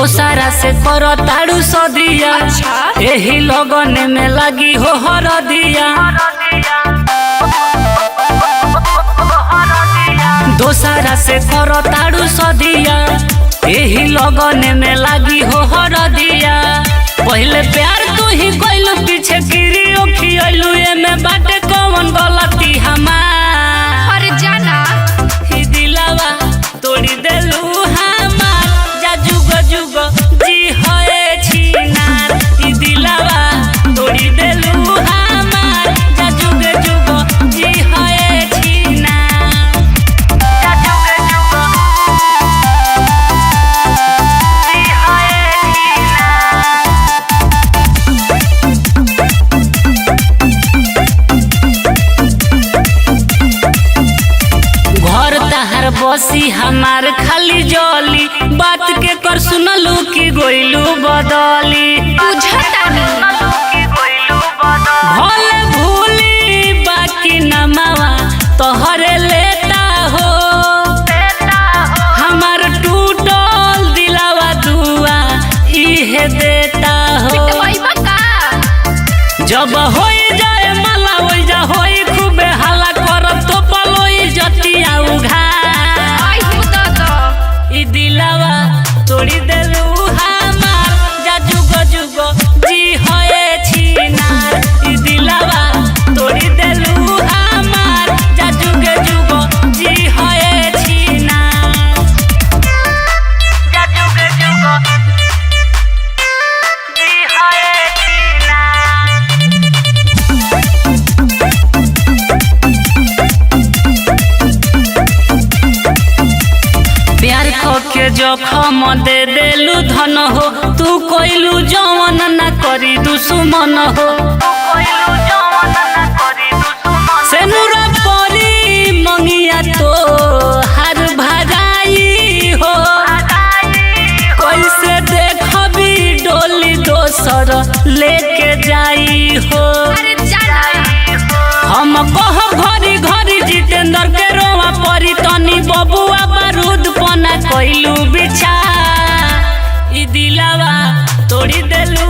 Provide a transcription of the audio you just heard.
दोसारा से करो ताड़ू सदिया। एही लगन में लगी हो हरदिया। दोसारा से करो ताड़ू सदिया। एही लगन में लगी हो हरदिया। पहले प्यार तू ही कइलू पीछे गिरी खियलू। एमे बाटे कौन गलती हमार? अरे जाना ही दिलावा तोड़ी देलू हमार। जा जुग जुग जी होए छिनार। ही दिलावा तोड़ी देलू हमार। जा जुग जुग जी होए छिनार। जा जुग जुग जी होए छिनार। घर तहार बसी हमार खाली जली। बात के कर सुनलू की गोइलू बदली। भले भूली बाकी नमावा तोहरे लेता हो। हमार टूटल दिलावा दुआ इहे देता हो। जब होई जाए माला होई जा होई खूबे हल्ला करब तो पलोई जतिया उघा। ई दिलावा तोड़ी देलू हमार। जा जुग जुग जी होए छिनार। ई दिलावा तोड़ी देलू हमार। जा जुग जुग जी होए छिनार। जा जुग जुग जी होए छिनार। प्यार के जखम दे देलू धन हो। तू कोइलू जवन न करी दुश्मन हो। सेनुरा परी मंगिया तो हर भराई हो। कैसे देखबी डोली दोसर लेके जाई हो। हम कह घरी घरी जितेंद्र के रोवा परी तनी बबुआ बारूद पना कइलू बिछा। ई दिलावा तोड़ी देलू